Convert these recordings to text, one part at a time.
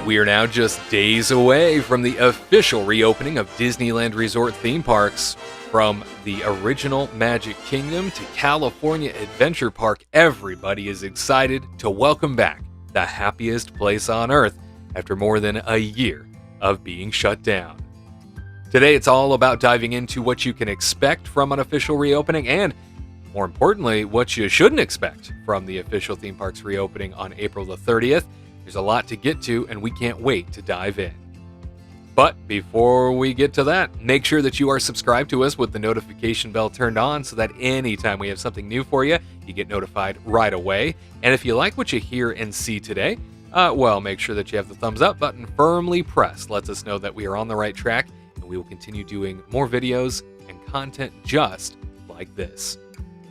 We are now just days away from the official reopening of Disneyland Resort theme parks. From the original Magic Kingdom to California Adventure Park, everybody is excited to welcome back the happiest place on Earth after more than a year of being shut down. Today, it's all about diving into what you can expect from an official reopening and, more importantly, what you shouldn't expect from the official theme parks reopening on April the 30th. There's a lot to get to, and we can't wait to dive in. But before we get to that, make sure that you are subscribed to us with the notification bell turned on so that anytime we have something new for you, you get notified right away. And if you like what you hear and see today, make sure that you have the thumbs up button firmly pressed. Lets us know that we are on the right track, and we will continue doing more videos and content just like this.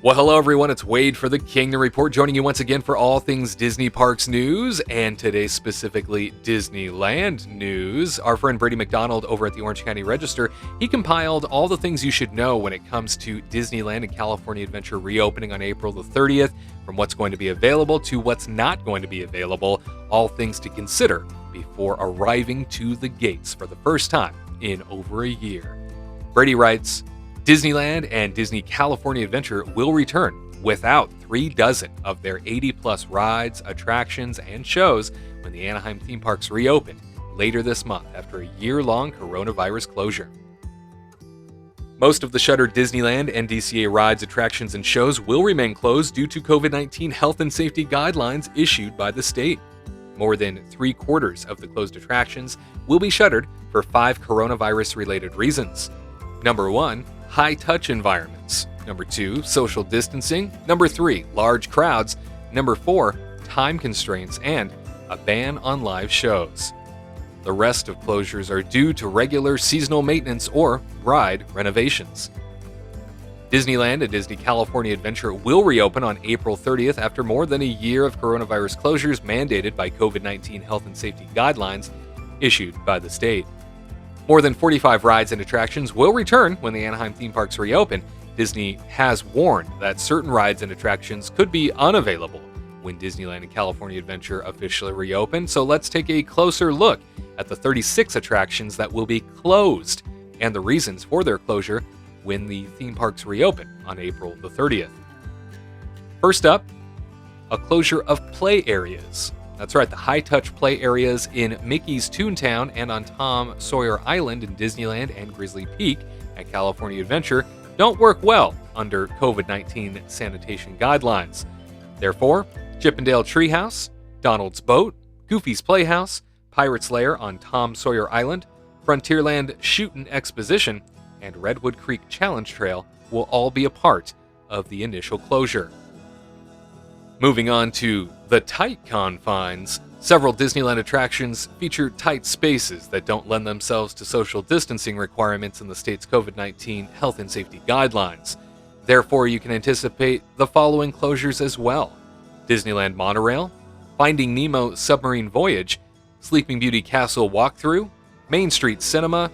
Well, hello everyone, it's Wade for the Kingdom Report, joining you once again for all things Disney Parks news, and today specifically Disneyland news. Our friend Brady McDonald over at the Orange County Register, he compiled all the things you should know when it comes to Disneyland and California Adventure reopening on April the 30th, from what's going to be available to what's not going to be available, all things to consider before arriving to the gates for the first time in over a year. Brady writes, Disneyland and Disney California Adventure will return without 36 of their 80-plus rides, attractions, and shows when the Anaheim theme parks reopen later this month after a year-long coronavirus closure. Most of the shuttered Disneyland and DCA rides, attractions, and shows will remain closed due to COVID-19 health and safety guidelines issued by the state. More than three-quarters of the closed attractions will be shuttered for 5 coronavirus-related reasons. Number 1, high-touch environments. Number 2, social distancing. Number 3, large crowds. Number 4, time constraints and a ban on live shows. The rest of closures are due to regular seasonal maintenance or ride renovations. Disneyland and Disney California Adventure will reopen on April 30th after more than a year of coronavirus closures mandated by COVID-19 health and safety guidelines issued by the state. More than 45 rides and attractions will return when the Anaheim theme parks reopen. Disney has warned that certain rides and attractions could be unavailable when Disneyland and California Adventure officially reopen. So let's take a closer look at the 36 attractions that will be closed and the reasons for their closure when the theme parks reopen on April the 30th. First up, a closure of play areas. That's right, the high-touch play areas in Mickey's Toontown and on Tom Sawyer Island in Disneyland and Grizzly Peak at California Adventure don't work well under COVID-19 sanitation guidelines. Therefore, Chippendale Treehouse, Donald's Boat, Goofy's Playhouse, Pirate's Lair on Tom Sawyer Island, Frontierland Shootin' Exposition, and Redwood Creek Challenge Trail will all be a part of the initial closure. Moving on to the tight confines, several Disneyland attractions feature tight spaces that don't lend themselves to social distancing requirements in the state's COVID-19 health and safety guidelines. Therefore, you can anticipate the following closures as well: Disneyland Monorail, Finding Nemo Submarine Voyage, Sleeping Beauty Castle Walkthrough, Main Street Cinema,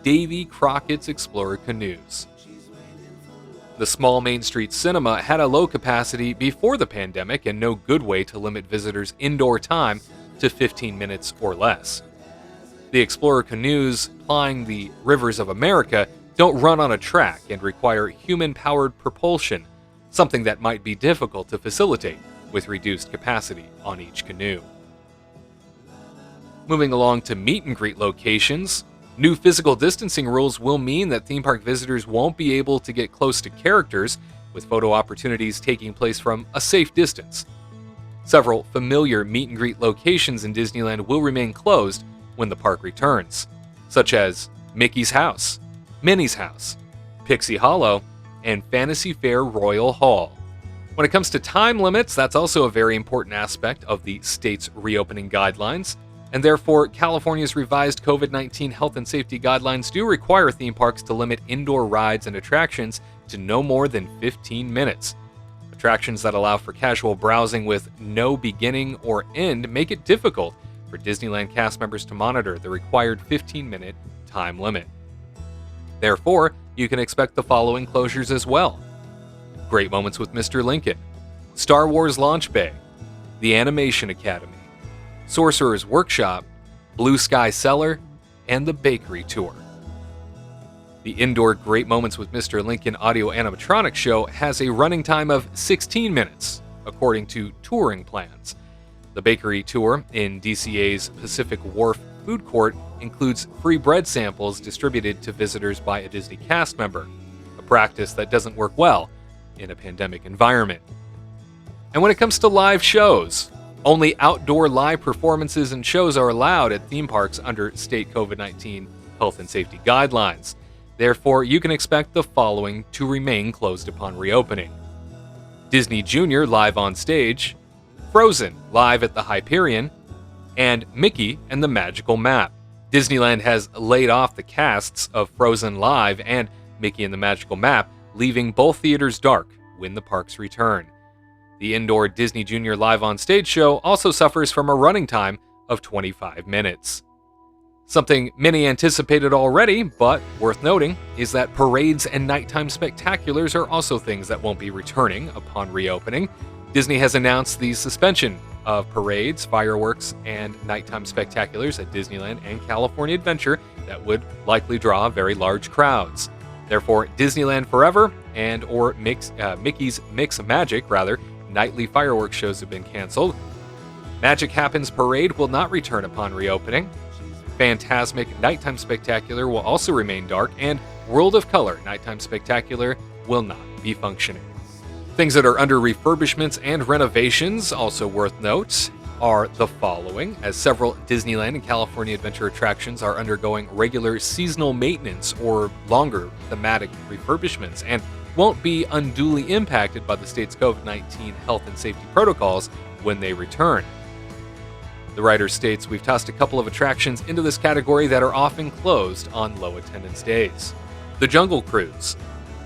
Davy Crockett's Explorer Canoes. The small Main Street Cinema had a low capacity before the pandemic and no good way to limit visitors' indoor time to 15 minutes or less. The Explorer Canoes plying the rivers of America don't run on a track and require human-powered propulsion, something that might be difficult to facilitate with reduced capacity on each canoe. Moving along to meet and greet locations, new physical distancing rules will mean that theme park visitors won't be able to get close to characters, with photo opportunities taking place from a safe distance. Several familiar meet and greet locations in Disneyland will remain closed when the park returns, such as Mickey's House, Minnie's House, Pixie Hollow, and Fantasy Fair Royal Hall. When it comes to time limits, that's also a very important aspect of the state's reopening guidelines. And therefore, California's revised COVID-19 health and safety guidelines do require theme parks to limit indoor rides and attractions to no more than 15 minutes. Attractions that allow for casual browsing with no beginning or end make it difficult for Disneyland cast members to monitor the required 15-minute time limit. Therefore, you can expect the following closures as well: Great Moments with Mr. Lincoln, Star Wars Launch Bay, the Animation Academy, Sorcerer's Workshop, Blue Sky Cellar, and the Bakery Tour. The indoor Great Moments with Mr. Lincoln audio animatronics show has a running time of 16 minutes, according to touring plans. The Bakery Tour in DCA's Pacific Wharf food court includes free bread samples distributed to visitors by a Disney cast member, a practice that doesn't work well in a pandemic environment. And when it comes to live shows, only outdoor live performances and shows are allowed at theme parks under state COVID-19 health and safety guidelines. Therefore, you can expect the following to remain closed upon reopening: Disney Junior live on stage, Frozen live at the Hyperion, and Mickey and the Magical Map. Disneyland has laid off the casts of Frozen Live and Mickey and the Magical Map, leaving both theaters dark when the parks return. The indoor Disney Junior live on stage show also suffers from a running time of 25 minutes. Something many anticipated already, but worth noting, is that parades and nighttime spectaculars are also things that won't be returning upon reopening. Disney has announced the suspension of parades, fireworks, and nighttime spectaculars at Disneyland and California Adventure that would likely draw very large crowds. Therefore, Disneyland Forever and/or Mickey's Mix Magic, nightly fireworks shows have been canceled. Magic Happens Parade will not return upon reopening. Fantasmic Nighttime Spectacular will also remain dark, and World of Color Nighttime Spectacular will not be functioning. Things that are under refurbishments and renovations, also worth note, are the following, as several Disneyland and California Adventure attractions are undergoing regular seasonal maintenance or longer thematic refurbishments and won't be unduly impacted by the state's COVID-19 health and safety protocols when they return. The writer states, "We've tossed a couple of attractions into this category that are often closed on low attendance days. The Jungle Cruise,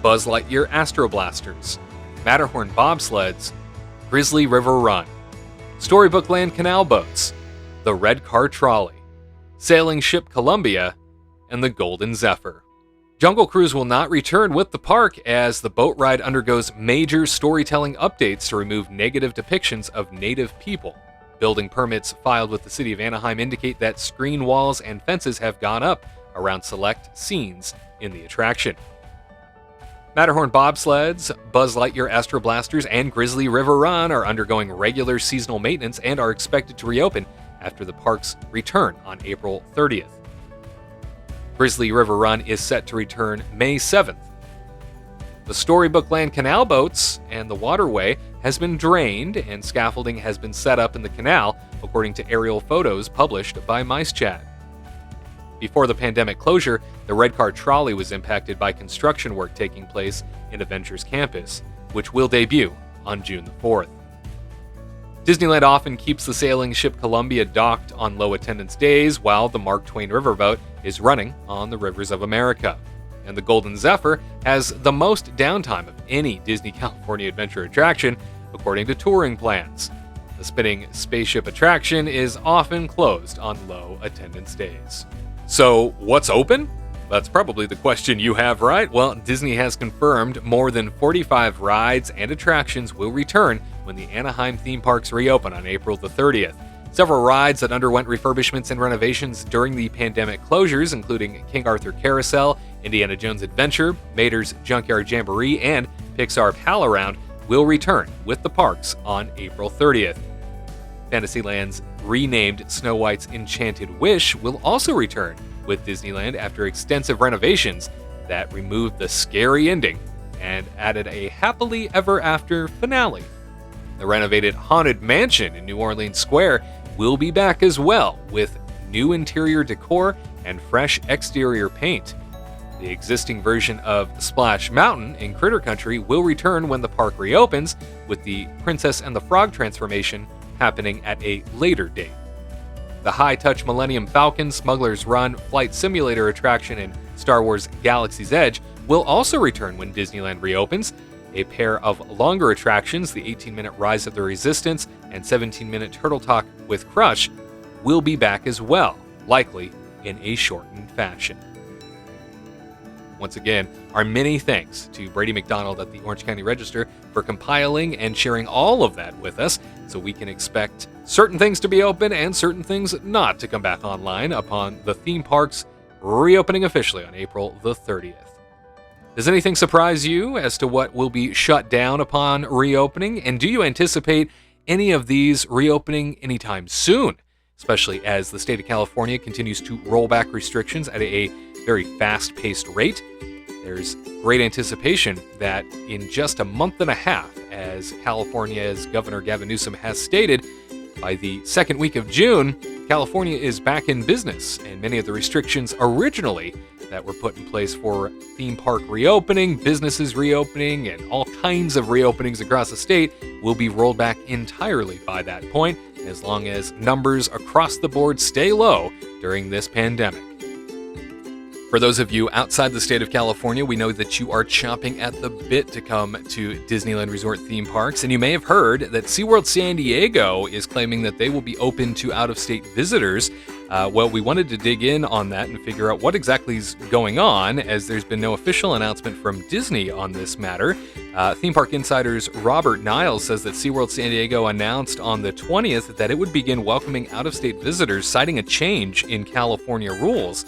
Buzz Lightyear Astro Blasters, Matterhorn Bobsleds, Grizzly River Run, Storybook Land Canal Boats, the Red Car Trolley, Sailing Ship Columbia, and the Golden Zephyr." Jungle Cruise will not return with the park as the boat ride undergoes major storytelling updates to remove negative depictions of Native people. Building permits filed with the city of Anaheim indicate that screen walls and fences have gone up around select scenes in the attraction. Matterhorn Bobsleds, Buzz Lightyear Astro Blasters, and Grizzly River Run are undergoing regular seasonal maintenance and are expected to reopen after the park's return on April 30th. Grizzly River Run is set to return May 7th. The Storybook Land Canal Boats and the waterway has been drained and scaffolding has been set up in the canal, according to aerial photos published by MiceChat. Before the pandemic closure, the Red Car Trolley was impacted by construction work taking place in Adventure's campus, which will debut on June the 4th. Disneyland often keeps the Sailing Ship Columbia docked on low attendance days, while the Mark Twain Riverboat is running on the rivers of America. And the Golden Zephyr has the most downtime of any Disney California Adventure attraction, according to touring plans. The spinning spaceship attraction is often closed on low attendance days. So, what's open? That's probably the question you have, right? Well, Disney has confirmed more than 45 rides and attractions will return when the Anaheim theme parks reopen on April the 30th. Several rides that underwent refurbishments and renovations during the pandemic closures, including King Arthur Carousel, Indiana Jones Adventure, Mater's Junkyard Jamboree, and Pixar Pal Around, will return with the parks on April 30th. Fantasyland's renamed Snow White's Enchanted Wish will also return with Disneyland after extensive renovations that removed the scary ending and added a happily ever after finale. The renovated Haunted Mansion in New Orleans Square will be back as well, with new interior decor and fresh exterior paint. The existing version of Splash Mountain in Critter Country will return when the park reopens, with the Princess and the Frog transformation happening at a later date. The high-touch Millennium Falcon, Smuggler's Run, Flight Simulator attraction, and Star Wars Galaxy's Edge will also return when Disneyland reopens. A pair of longer attractions, the 18-minute Rise of the Resistance and 17-minute Turtle Talk with Crush, will be back as well, likely in a shortened fashion. Once again, our many thanks to Brady McDonald at the Orange County Register for compiling and sharing all of that with us. so we can expect certain things to be open and certain things not to come back online upon the theme parks reopening officially on April the 30th. Does anything surprise you as to what will be shut down upon reopening? And do you anticipate any of these reopening anytime soon, especially as the state of California continues to roll back restrictions at a very fast-paced rate? There's great anticipation that in just a month and a half, as California's Governor Gavin Newsom has stated, by the second week of June, California is back in business, and many of the restrictions originally that were put in place for theme park reopening, businesses reopening, and all kinds of reopenings across the state will be rolled back entirely by that point, as long as numbers across the board stay low during this pandemic. For those of you outside the state of California, we know that you are chomping at the bit to come to Disneyland Resort theme parks, and you may have heard that SeaWorld San Diego is claiming that they will be open to out-of-state visitors. Well, we wanted to dig in on that and figure out what exactly is going on, as there's been no official announcement from Disney on this matter. Theme park insider's Robert Niles says that SeaWorld San Diego announced on the 20th that it would begin welcoming out-of-state visitors, citing a change in California rules.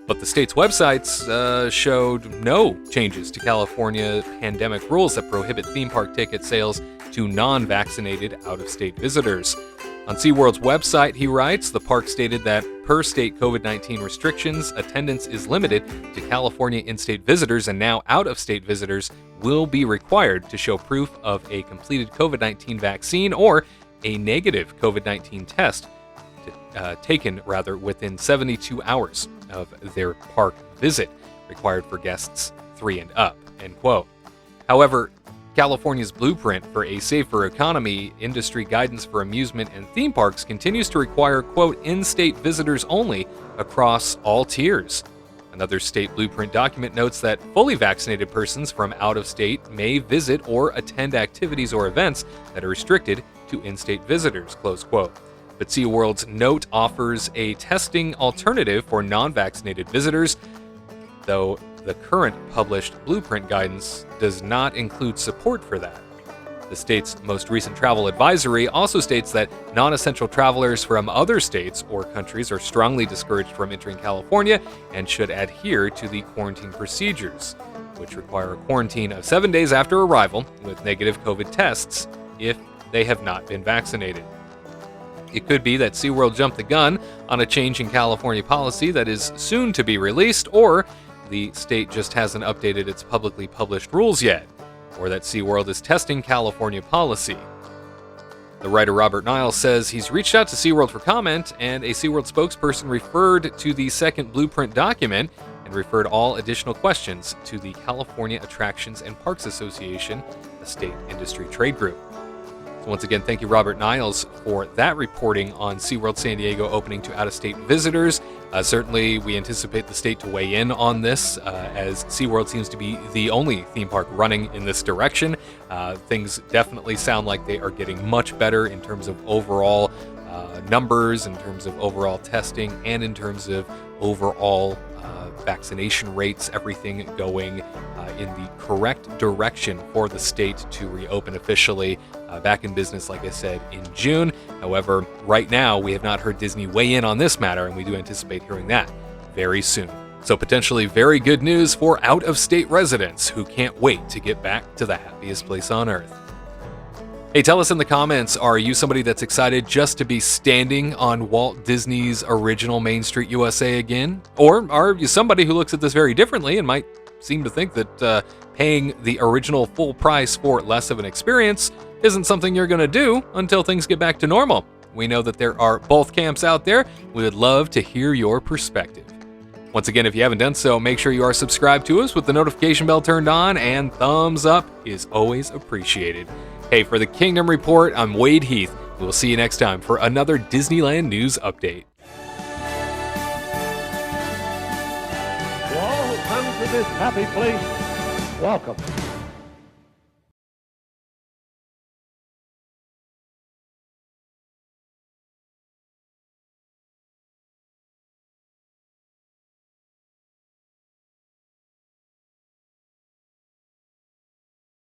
But the state's websites showed no changes to California pandemic rules that prohibit theme park ticket sales to non-vaccinated out-of-state visitors. On SeaWorld's website, he writes, the park stated that per state COVID-19 restrictions, attendance is limited to California in-state visitors, and now out-of-state visitors will be required to show proof of a completed COVID-19 vaccine or a negative COVID-19 test taken within 72 hours of their park visit, required for guests 3 and up, end quote. However, California's blueprint for a safer economy, industry guidance for amusement and theme parks continues to require, quote, in-state visitors only across all tiers. Another state blueprint document notes that fully vaccinated persons from out of state may visit or attend activities or events that are restricted to in-state visitors, close quote. But SeaWorld's note offers a testing alternative for non-vaccinated visitors, though the current published blueprint guidance does not include support for that. The state's most recent travel advisory also states that non-essential travelers from other states or countries are strongly discouraged from entering California and should adhere to the quarantine procedures, which require a quarantine of 7 days after arrival with negative COVID tests if they have not been vaccinated. It could be that SeaWorld jumped the gun on a change in California policy that is soon to be released, or the state just hasn't updated its publicly published rules yet, or that SeaWorld is testing California policy. The writer Robert Niles says he's reached out to SeaWorld for comment, and a SeaWorld spokesperson referred to the second blueprint document and referred all additional questions to the California Attractions and Parks Association, a state industry trade group. So once again, thank you, Robert Niles, for that reporting on SeaWorld San Diego opening to out-of-state visitors. Certainly, we anticipate the state to weigh in on this, as SeaWorld seems to be the only theme park running in this direction. Things definitely sound like they are getting much better in terms of overall numbers, in terms of overall testing, and in terms of overall vaccination rates, everything going in the correct direction for the state to reopen officially back in business, like I said, in June. However, right now, we have not heard Disney weigh in on this matter, and we do anticipate hearing that very soon. So potentially very good news for out-of-state residents who can't wait to get back to the happiest place on earth. Hey, tell us in the comments, are you somebody that's excited just to be standing on Walt Disney's original Main Street USA again? Or are you somebody who looks at this very differently and might seem to think that paying the original full price for less of an experience isn't something you're going to do until things get back to normal? We know that there are both camps out there. We would love to hear your perspective. Once again, if you haven't done so, make sure you are subscribed to us with the notification bell turned on, and thumbs up is always appreciated. Hey, for the Kingdom Report, I'm Wade Heath. We'll see you next time for another Disneyland News Update. To all who come to this happy place, welcome.